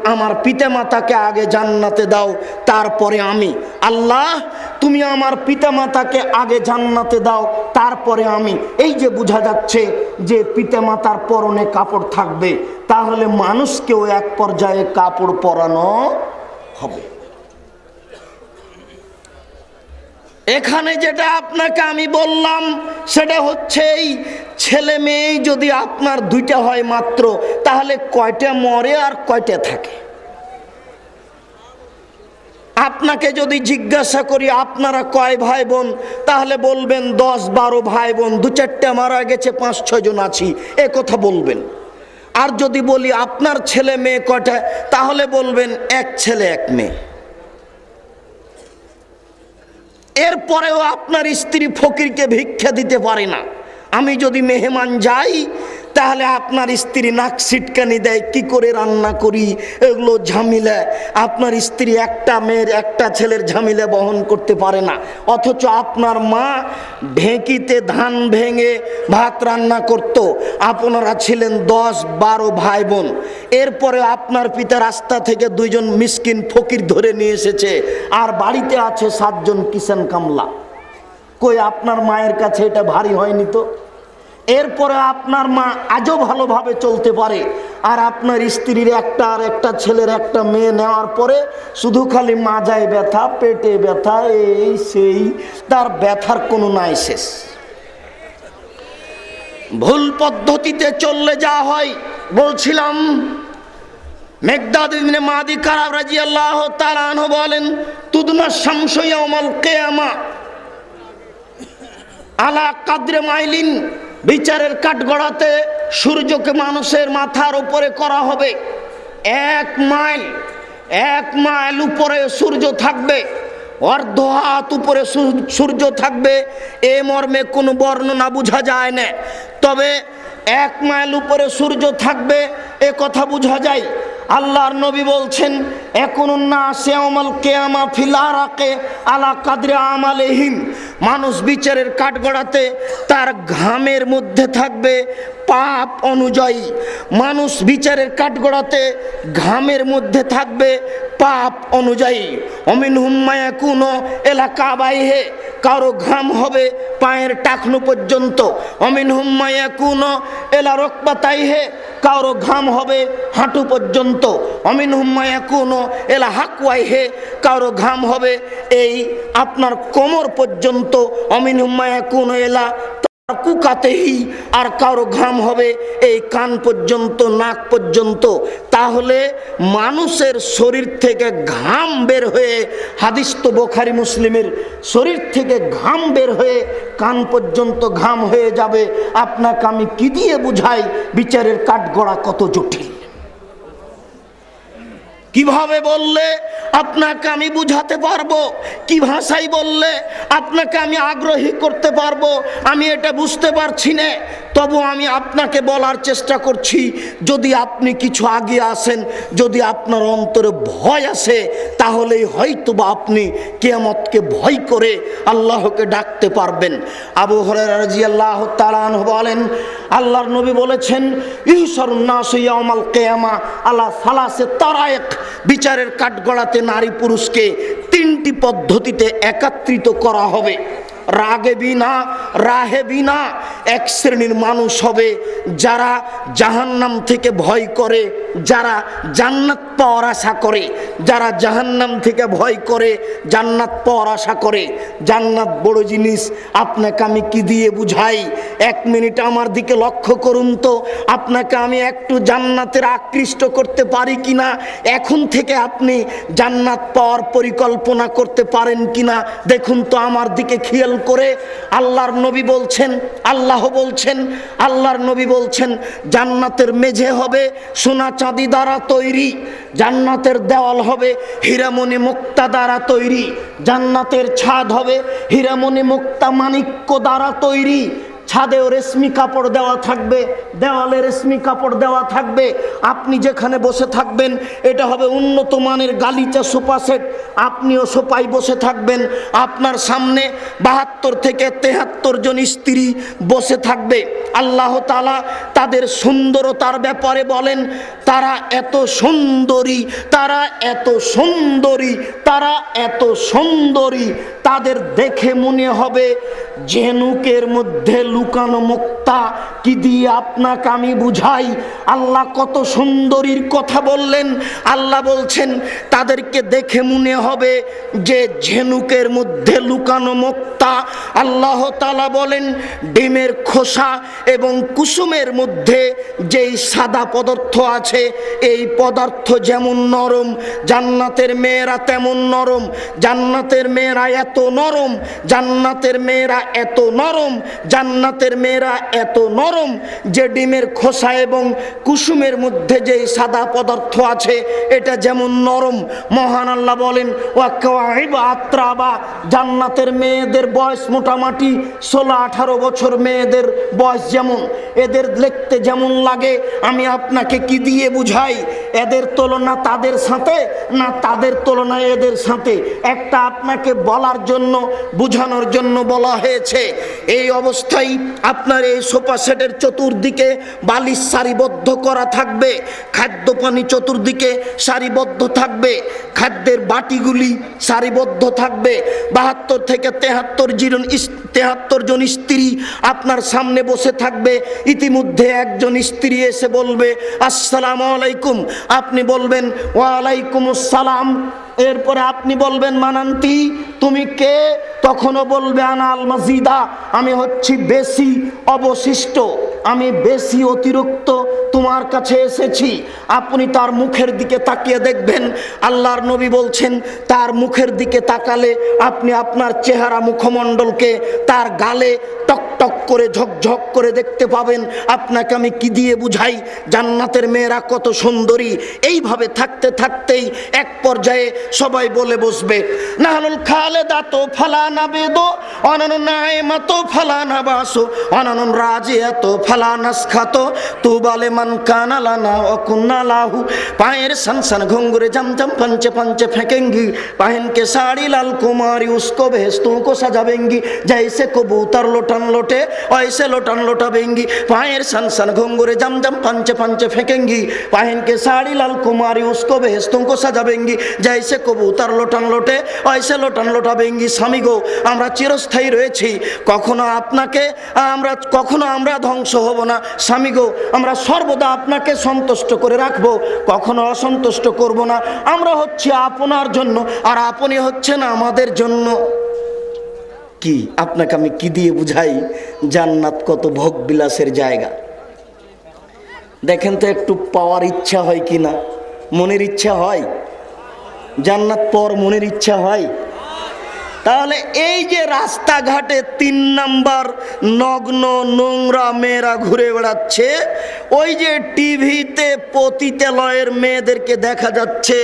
আমার পিতা মাতাকে আগে জান্নাতে দাও তারপরে আমি, আল্লাহ তুমি আমার পিতা মাতাকে আগে জান্নাতে দাও তারপরে আমি। এই যে বোঝা যাচ্ছে যে পিতা মাতার পরনে কাপড় থাকবে, তাহলে মানুষকেও এক পর্যায়ে কাপড় পরানো হবে। এখানে যেটা আপনাকে আমি বললাম সেটা হচ্ছে এই ছেলে মেয়ে যদি আপনার 2টা হয় মাত্র, তাহলে কয়টা মরে আর কয়টা থাকে? আপনাকে যদি জিজ্ঞাসা করি আপনারা কয় ভাই বোন, তাহলে বলবেন 10-12 ভাই বোন, 2-4টা মারা গেছে, 5-6 জন আছি, এ কথা বলবেন। আর যদি বলি আপনার ছেলে মেয়ে কয়টা, তাহলে বলবেন 1 ছেলে 1 মেয়ে। এরপরেও আপনার স্ত্রী ফকিরকে ভিক্ষা দিতে পারে না। আমি যদি মেহমান যাই তাহলে আপনার স্ত্রী নাক সিটকানি দেয়, কি করে রান্না করি, এগুলো ঝামেলা। আপনার স্ত্রী একটা মেয়ের একটা ছেলের ঝামেলা বহন করতে পারে না, অথচ আপনার মা ঢেঁকিতে ধান ভেঙে ভাত রান্না করত। আপনারা ছিলেন 10-12 ভাই বোন, এরপরে আপনার পিতা রাস্তা থেকে 2 জন মিসকিন ফকির ধরে নিয়ে এসেছে, আর বাড়িতে আছে 7 জন কিষান কামলা। কই আপনার মায়ের কাছে এটা ভারী হয়নি তো? এরপরে আপনার মা আজও ভালোভাবে চলতে পারে, আর আপনার স্ত্রীর একটা আর একটা ছেলের একটা মেয়ে নেওয়ার পরে শুধু খালি মাজায় ব্যথা, পেটে ব্যথা, এই সেই, তার ব্যথার কোনো নাই শেষ। ভুল পদ্ধতিতে চললে যা হয়, বলছিলাম মেকদাদ ইবনে মাদি কারাব রাদিয়াল্লাহু তাআলা আনহু বলেন তুদনা শামসু ইয়াউমাল কিয়ামা আলা কাদরে মাইলিন, বিচারের কাঠগড়াতে সূর্যকে মানুষের মাথার উপরে করা হবে। 1 মাইল উপরে সূর্য থাকবে, অর্ধ হাত উপরে সূর্য থাকবে। এ মর্মে কোনো বর্ণনা বোঝা যায় না, তবে 1 মাইল উপরে সূর্য থাকবে এ কথা বোঝা যায়। আল্লাহর নবী বলছেন একুনুন নাস ইয়াউমাল কিয়ামা ফিল আরাকে আলা কাদরি আমালিহিম, মানুষ বিচারের কাঠগড়াতে তার ঘামের মধ্যে থাকবে পাপ অনুযায়ী। মানুষ বিচারের কাঠগড়াতে ঘামের মধ্যে থাকবে পাপ অনুযায়ী। অমিনহুম মায়াকুনু ইলা কাবাইহি, কারো ঘাম হবে পায়ের টাকনু পর্যন্ত। অমিনহুম মায়াকুনু ইলা রুকবাতাইহি, কারো ঘাম হবে হাঁটু পর্যন্ত। অমিনহুম মায়াকুনু ইলা হাকওয়াইহি, কারো ঘাম হবে এই আপনার কোমর পর্যন্ত। অমিনহুম মায়াকুনু ইলা কুকাতেহি, আর কারো ঘাম হবে এই কান পর্যন্ত, নাক পর্যন্ত। তাহলে মানুষের শরীর থেকে ঘাম বের হয়ে, হাদিস তো বুখারী মুসলিমের, শরীর থেকে ঘাম বের হয়ে কান পর্যন্ত ঘাম হয়ে যাবে। আপনাকে আমি কি দিয়ে বুঝাই বিচারের কাঠগড়া কত জটিল। কিভাবে বললে আপনাকে আমি বুঝাতে পারবো, কি ভাষায় বললে আপনাকে আমি আগ্রহী করতে পারবো, আমি এটা বুঝতে পারছি না। তবু আমি আপনাকে বলার চেষ্টা করছি, যদি আপনি কিছু আগে আসেন, যদি আপনার অন্তরে ভয় আসে, তাহলেই হয়তোবা আপনি কিয়ামতকে ভয় করে আল্লাহকে ডাকতে পারবেন। আবু হুরায়রা রাদিয়াল্লাহু তাআলা আনহু বলেন, আল্লাহর নবী বলেছেন, ইহশারুন নাসু ইয়াউমাল কিয়ামা আলা সালাসে তারায়েক, বিচারের কাঠগড়াতে নারী পুরুষকে তিনটি পদ্ধতিতে একত্রিত করা হবে। রাগেবিনা রাহেবিনা, এক শ্রেণীর মানুষ হবে যারা জাহান্নাম থেকে ভয় করে, যারা জান্নাত পাওয়ার আশা করে। যারা জাহান্নাম থেকে ভয় করে, জান্নাত পাওয়ার আশা করে। জান্নাত বড় জিনিস, আপনাকে আমি কি দিয়ে বুঝাই? 1 মিনিট আমার দিকে লক্ষ্য করুন তো, আপনাকে আমি একটু জান্নাতের আকৃষ্ট করতে পারি কিনা, এখন থেকে আপনি জান্নাত পাওয়ার পরিকল্পনা করতে পারেন কিনা দেখুন তো আমার দিকে খেয়াল করে। আল্লাহর নবী বলছেন, আল্লাহর নবী বলছেন, জান্নাতের মেঝে হবে সোনা চাঁদি দ্বারা তৈরি, জান্নাতের দেওয়াল হবে হীরামণি মুক্তা দ্বারা তৈরি, জান্নাতের ছাদ হবে হীরামণি মুক্তা মাণিক্য দ্বারা তৈরি। ছাদেও রেশমি কাপড় দেওয়া থাকবে, দেওয়ালে রেশমি কাপড় দেওয়া থাকবে। আপনি যেখানে বসে থাকবেন এটা হবে উন্নত মানের গালিচা সোফা সেট, আপনিও সোফায় বসে থাকবেন। আপনার সামনে 72 থেকে 73 জন স্ত্রী বসে থাকবে। আল্লাহ তাআলা তাদের সুন্দরতার ব্যাপারে বলেন, তারা এত সুন্দরী, তারা এত সুন্দরী, তারা এত সুন্দরী, তাদের দেখে মনে হবে ঝিনুকের মধ্যে লুকানো মুক্তা। কি দিয়ে আপনাকে আমি বুঝাই? আল্লাহ কত সুন্দরীর কথা বললেন। আল্লাহ বলছেন তাদেরকে দেখে মনে হবে যে ঝিনুকের মধ্যে লুকানো মুক্তা। আল্লাহ তাআলা বলেন ডিমের খোসা এবং কুসুমের মধ্যে যেই সাদা পদার্থ আছে, এই পদার্থ যেমন নরম, জান্নাতের মেয়েরা তেমন নরম। জান্নাতের মেয়েরা এত নরম, জান্নাতের মেয়েরা এত নরম, জান্নাতের মেয়েরা এত নরম যে ডিমের খোসা এবং কুসুমের মধ্যে যেই সাদা পদার্থ আছে এটা যেমন নরম। মহান আল্লাহ বলেন ওয়াকাওয়াইবা আত্রাবা, জান্নাতের মেয়েদের বয়স মোটামুটি 16-18 বছর মেয়েদের বয়স যেমন, এদের দেখতে যেমন লাগে আমি আপনাকে কি দিয়ে বুঝাই? এদের তুলনা তাদের সাথে না তাদের তুলনা এদের সাথে, একটা আপনাকে বলার জন্য বুঝানোর জন্য বলা হয়েছে। এই অবস্থায় আপনার এই সোফা সেটের চতুর্দিকে বালিশ সারিবদ্ধ করা থাকবে, খাদ্য পানি চতুর্দিকে সারিবদ্ধ থাকবে, খাদ্যের বাটিগুলি সারিবদ্ধ থাকবে। 72 থেকে 73 জন স্ত্রী আপনার সামনে বসে থাকবে। ইতিমধ্যে একজন স্ত্রী এসে বলবে আসসালামু আলাইকুম, আপনি বলবেন ওয়ালাইকুম আসসালাম। এরপরে আপনি বলবেন মানান্তি, তুমি কে? তখনও বলবে আনাল মাজিদা, আমি হচ্ছি বেশি অবশিষ্ট, আমি বেশি অতিরিক্ত তোমার কাছে এসেছি। আপনি তার মুখের দিকে তাকিয়ে দেখবেন, আল্লাহর নবী বলছেন তার মুখের দিকে তাকালে আপনি আপনার চেহারা মুখমণ্ডলকে তার গালে টক টক করে ঝকঝক করে দেখতে পাবেন। আপনাকে আমি কি দিয়ে বুঝাই জান্নাতের মেয়েরা কত সুন্দরী? এইভাবে থাকতে থাকতেই এক পর্যায়ে সবাই বলে বসবে নাহনুল খালেদাতো ফালানা বেদো অনানুন নাইমাতো ফালানা বাসো অনানুন রাজিয়াতো ফালানাস খাতো তুবালে মান কানা লানা অকুন্না লাহু। পায়ের সনসন ঘুंघरे जमजम पंचे पंचे फेंकेंगी, पहन के साड़ी लाल कुमारी उसको भेस्तों को सजावेंगी, जैसे कबूतर लोटन लोटे ऐसे लोटन लोटावेंगी। पाয়ের सनसन घुंघरे जमजम पंचे पंचे फेंकेंगी, पहन के साड़ी लाल कुमारी उसको भेस्तों को सजावेंगी, जैसे কবুতর লোটান লোটে ऐसे লোটান লোটাবেঙ্গি। স্বামী গো, আমরা চিরস্থায়ী রয়েছি, কখনো আমরা ধ্বংস হব না। স্বামী গো, আমরা সর্বদা আপনাকে সন্তুষ্ট করে রাখবো, কখনো অসন্তুষ্ট করব না। আমরা হচ্ছে আপনার জন্য আর আপনি হচ্ছেন আমাদের জন্য। কি আপনাকে আমি কি দিয়ে বুঝাই জান্নাত কত ভোগ বিলাসের জায়গা? দেখেন তো একটু পাওয়ার ইচ্ছা হয় কিনা? মনের ইচ্ছা হয়? জান্নাত পর মনের ইচ্ছা হয়? তাহলে এই যে রাস্তাঘাটে 3 নাম্বার নগ্ন নোংরা মেয়েরা ঘুরে বেড়াচ্ছে, ওই যে টিভিতে পতিতালয়ের মেয়েদেরকে দেখা যাচ্ছে,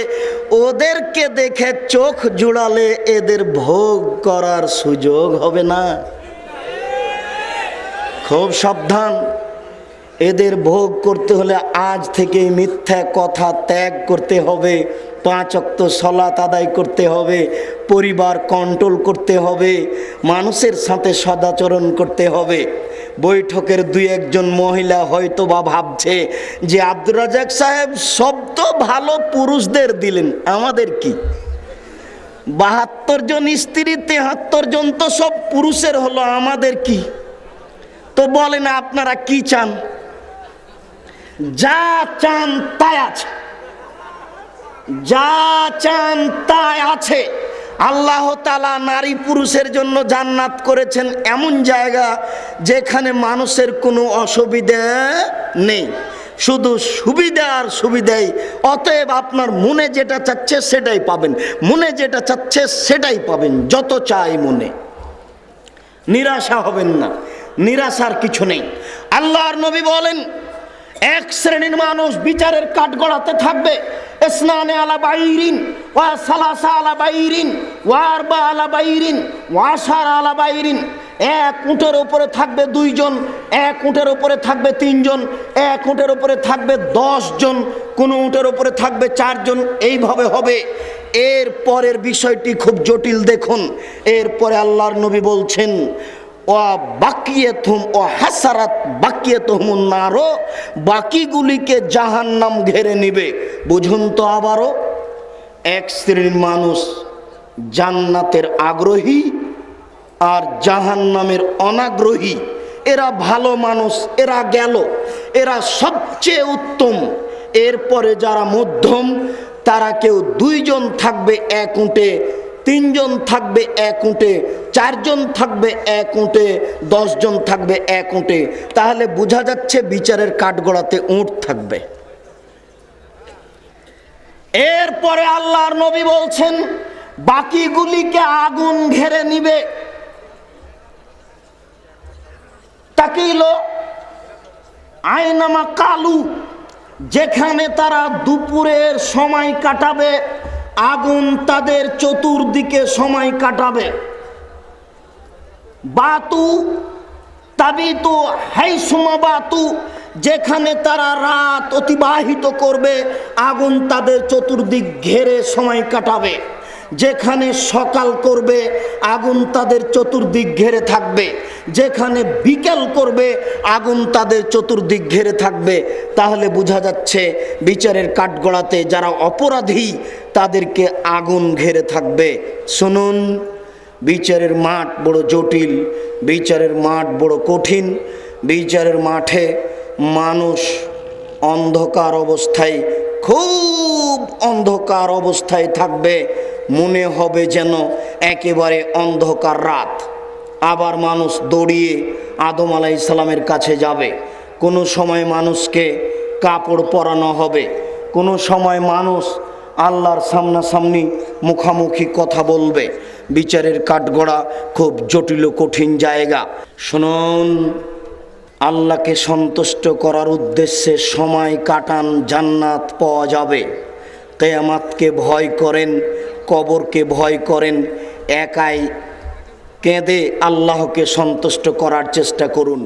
ওদেরকে দেখে চোখ জুড়ালে এদের ভোগ করার সুযোগ হবে না। খুব সাবধান, এদের ভোগ করতে হলে আজ থেকেই মিথ্যা কথা ত্যাগ করতে হবে, 5 ওয়াক্ত সালাত আদায় করতে হবে, পরিবার কন্ট্রোল করতে হবে, মানুষের সাথে সদাচরণ করতে হবে। বৈঠকের 2-1 মহিলা হয়তো বা ভাবছে যে আব্দুর রাজ্জাক সাহেব সব তো ভালো পুরুষদের দিলেন, আমাদের কি? 72 জন স্ত্রী, 73 জন তো সব পুরুষের হলো, আমাদের কি? তো বলেন আপনারা কি চান? যা চান তাই আছে, যা চান তাই আছে। আল্লাহ তাআলা নারী পুরুষের জন্য জান্নাত করেছেন এমন জায়গা যেখানে মানুষের কোনো অসুবিধা নেই, শুধু সুবিধা আর সুবিধাই। অতএব আপনার মনে যেটা চাচ্ছে সেটাই পাবেন, মনে যেটা চাচ্ছে সেটাই পাবেন, যত চাই মনে। নিরাশা হবেন না, নিরাশার কিছু নেই। আল্লাহর নবী বলেন, এক শ্রেণীর মানুষ বিচারের কাঠগড়াতে থাকবে, ইসনানে আলা বাইরিন ওয়া সালাসা আলা বাইরিন ওয়া আরবা আলা বাইরিন ওয়া আশারা আলা বাইরিন। এক উটের উপরে থাকবে 2 জন, এক উটের উপরে থাকবে 3 জন, এক উটের উপরে থাকবে 10 জন, কোন উটের উপরে থাকবে 4 জন, এইভাবে হবে। এর পরের বিষয়টি খুব জটিল, দেখুন। এরপরে আল্লাহর নবী বলছেন, বাকিগুলিকে জাহান্নাম ঘেরে নিবে। বুঝুন তো আবারও, এক শ্রেণীর মানুষ জান্নাতের আগ্রহী আর জাহান্নামের অনাগ্রহী। এরা ভালো মানুষ, এরা গেল, এরা সবচেয়ে উত্তম। এরপরে যারা মধ্যম, তারা কেউ 2 জন থাকবে এক উটে, 3 জন থাকবে এক উটে, 4 জন থাকবে এক উটে, 10 জন থাকবে এক উটে। তাহলে বোঝা যাচ্ছে বিচারের কাঠগড়াতে উট থাকবে। এরপরে আল্লাহর নবী বলছেন, বাকিগুলিকে আগুন ঘেরে নিবে। তাকিল আইনামা কালু, যেখানে তারা দুপুরের সময় কাটাবে, আগুন তাদের চতুর্দিকে সময় কাটাবে। বাতু তাবিতু হাইসুমা বাতু, যেখানে তারা রাত অতিবাহিত করবে, আগুন তাদের চতুর্দিক ঘেরে সময় কাটাবে। যেখানে সকাল করবে, আগুন তাদের চতুর্দিক ঘেরে থাকবে। যেখানে বিকেল করবে, আগুন তাদের চতুর্দিক ঘেরে থাকবে। তাহলে বোঝা যাচ্ছে বিচারের কাঠগড়াতে যারা অপরাধী তাদেরকে আগুন ঘেরে থাকবে। শুনুন, বিচারের মাঠ বড় জটিল, বিচারের মাঠ বড় কঠিন। বিচারের মাঠে মানুষ অন্ধকার অবস্থায়, খুব অন্ধকার অবস্থায় থাকবে, মনে হবে যেন একেবারে অন্ধকার রাত। আবার মানুষ দৌড়িয়ে আদম আলাইহিস সালামের কাছে যাবে। কোনো সময় মানুষকে কাপড় পরানো হবে, কোনো সময় মানুষ আল্লাহর সামনাসামনি মুখামুখি কথা বলবে। বিচারের কাঠগড়া খুব জটিল কঠিন জায়গা। শুনুন, আল্লাহকে সন্তুষ্ট করার উদ্দেশ্যে সময় কাটান, জান্নাত পাওয়া যাবে। কিয়ামতকে ভয় করেন, কবরকে ভয় করেন, একাই কেঁদে আল্লাহকে সন্তুষ্ট করার চেষ্টা করুন।